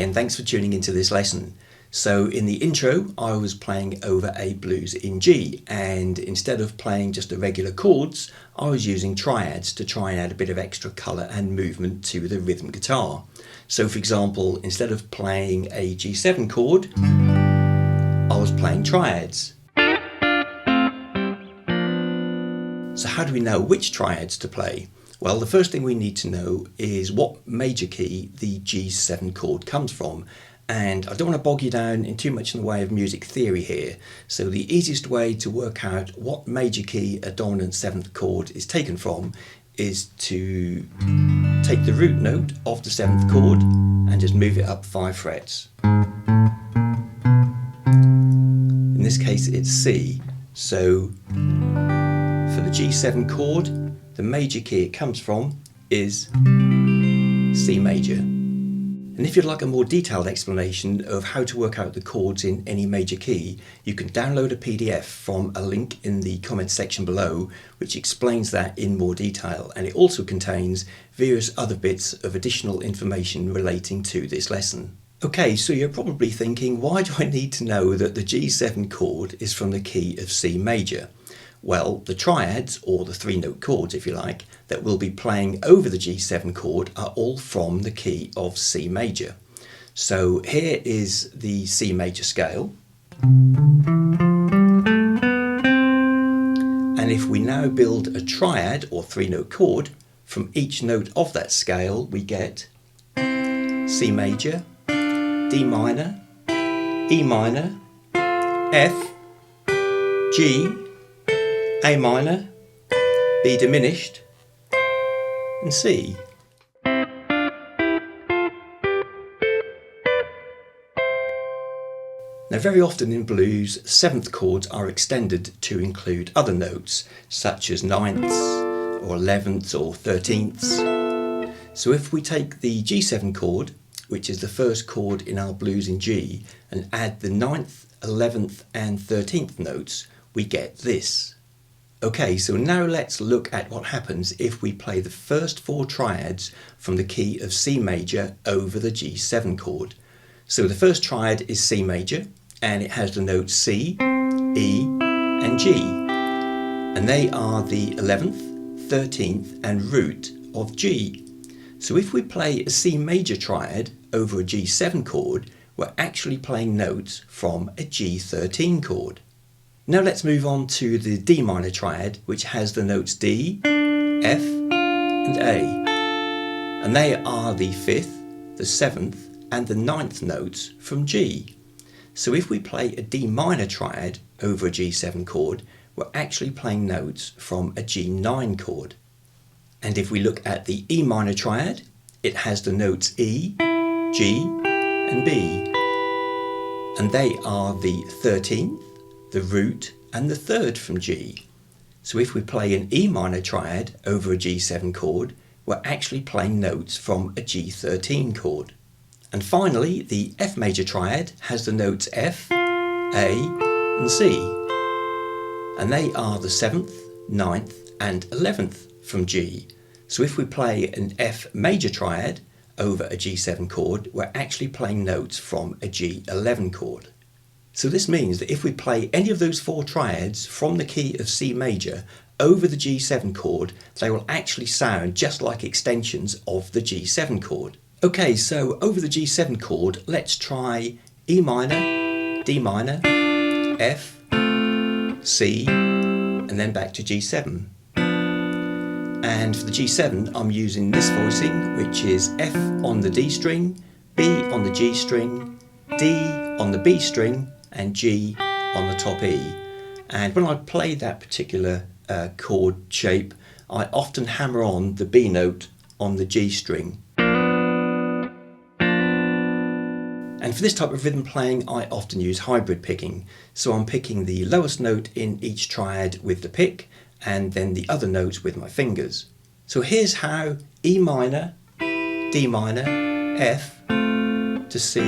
and thanks for tuning into this lesson. So in the intro, I was playing over a blues in G, and instead of playing just the regular chords, I was using triads to try and add a bit of extra colour and movement to the rhythm guitar. So for example, instead of playing a G7 chord, I was playing triads. So how do we know which triads to play? Well, the first thing we need to know is what major key the G7 chord comes from. And I don't want to bog you down in too much in the way of music theory here. So the easiest way to work out what major key a dominant 7th chord is taken from is to take the root note of the 7th chord and just move it up 5 frets. In this case it's C. So for the G7 chord, the major key it comes from is C major. And if you'd like a more detailed explanation of how to work out the chords in any major key, you can download a PDF from a link in the comments section below, which explains that in more detail, and it also contains various other bits of additional information relating to this lesson. Okay, so you're probably thinking, why do I need to know that the G7 chord is from the key of C major? Well, the triads, or the 3-note chords if you like, that we'll be playing over the G7 chord are all from the key of C major. So here is the C major scale. And if we now build a triad or 3-note chord, from each note of that scale we get C major, D minor, E minor, F, G, A minor, B diminished, and C. Now very often in blues, 7th chords are extended to include other notes, such as 9ths, or 11ths, or 13ths. So if we take the G7 chord, which is the first chord in our blues in G, and add the 9th, 11th, and 13th notes, we get this. Okay, so now let's look at what happens if we play the first 4 triads from the key of C major over the G7 chord. So the first triad is C major, and it has the notes C, E, and G. And they are the 11th, 13th, and root of G. So if we play a C major triad over a G7 chord, we're actually playing notes from a G13 chord. Now let's move on to the D minor triad, which has the notes D, F, and A. And they are the 5th, the 7th, and the 9th notes from G. So if we play a D minor triad over a G7 chord, we're actually playing notes from a G9 chord. And if we look at the E minor triad, it has the notes E, G, and B. And they are the 13th, the root, and the 3rd from G. So if we play an E minor triad over a G7 chord, we're actually playing notes from a G13 chord. And finally, the F major triad has the notes F, A, and C. And they are the 7th, 9th, and 11th from G. So if we play an F major triad over a G7 chord, we're actually playing notes from a G11 chord. So this means that if we play any of those 4 triads from the key of C major over the G7 chord, they will actually sound just like extensions of the G7 chord. Okay, so over the G7 chord, let's try E minor, D minor, F, C, and then back to G7. And for the G7, I'm using this voicing, which is F on the D string, B on the G string, D on the B string, and G on the top E. And when I play that particular chord shape, I often hammer on the B note on the G string. And for this type of rhythm playing, I often use hybrid picking. So I'm picking the lowest note in each triad with the pick, and then the other notes with my fingers. So here's how E minor, D minor, F to C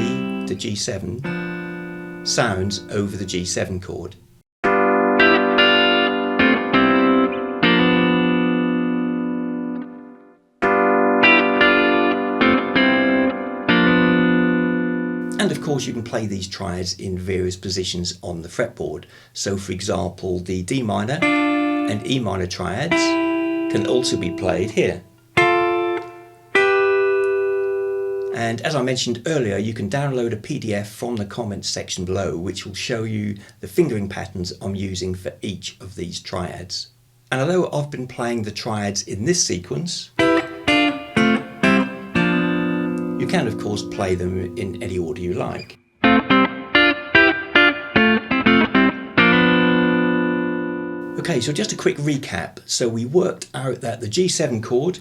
to G7 sounds over the G7 chord. And of course you can play these triads in various positions on the fretboard. So for example, the D minor and E minor triads can also be played here. And as I mentioned earlier, you can download a PDF from the comments section below which will show you the fingering patterns I'm using for each of these triads. And although I've been playing the triads in this sequence, you can of course play them in any order you like. Okay, so just a quick recap. So we worked out that the G7 chord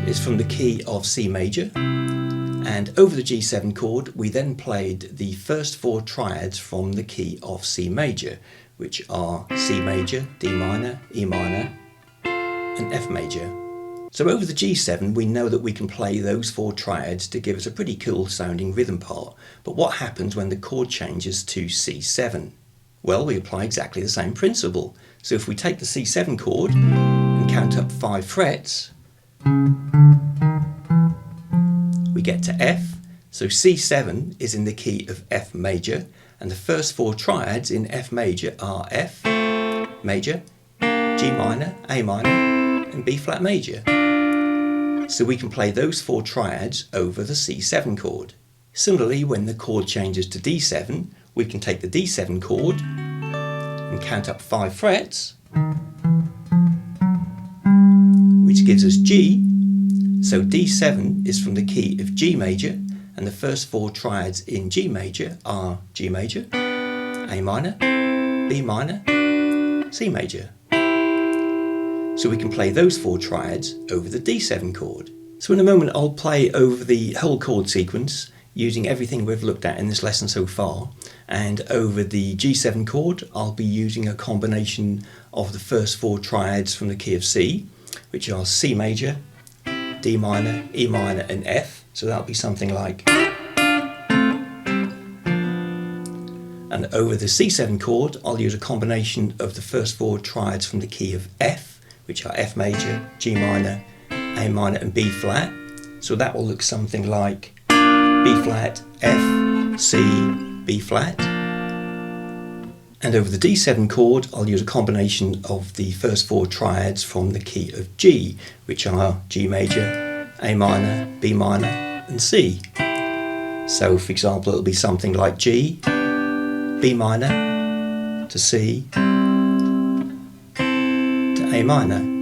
is from the key of C major, and over the G7 chord we then played the first 4 triads from the key of C major, which are C major, D minor, E minor and F major. So over the G7 we know that we can play those 4 triads to give us a pretty cool sounding rhythm part. But what happens when the chord changes to C7? Well, we apply exactly the same principle. So if we take the C7 chord and count up 5 frets, we get to F. So C7 is in the key of F major, and the first 4 triads in F major are F major, G minor, A minor and B flat major. So we can play those 4 triads over the C7 chord. Similarly, when the chord changes to D7, we can take the D7 chord and count up 5 frets, which gives us G. So D7 is from the key of G major, and the first 4 triads in G major are G major, A minor, B minor, C major. So we can play those 4 triads over the D7 chord. So in a moment I'll play over the whole chord sequence using everything we've looked at in this lesson so far, and over the G7 chord I'll be using a combination of the first 4 triads from the key of C, which are C major, D minor, E minor and F. So that'll be something like. And over the C7 chord I'll use a combination of the first 4 triads from the key of F, which are F major, G minor, A minor and B flat. So that will look something like B flat, F, C, B flat. And over the D7 chord I'll use a combination of the first 4 triads from the key of G, which are G major, A minor, B minor and C. So for example it'll be something like G, B minor to C to A minor.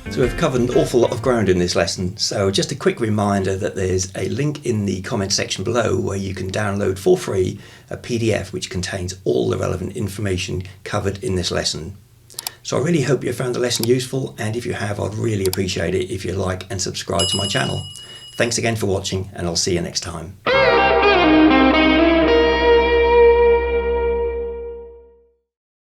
So we've covered an awful lot of ground in this lesson, so just a quick reminder that there's a link in the comment section below where you can download for free a PDF which contains all the relevant information covered in this lesson. So I really hope you found the lesson useful, and if you have, I'd really appreciate it if you like and subscribe to my channel. Thanks again for watching, and I'll see you next time.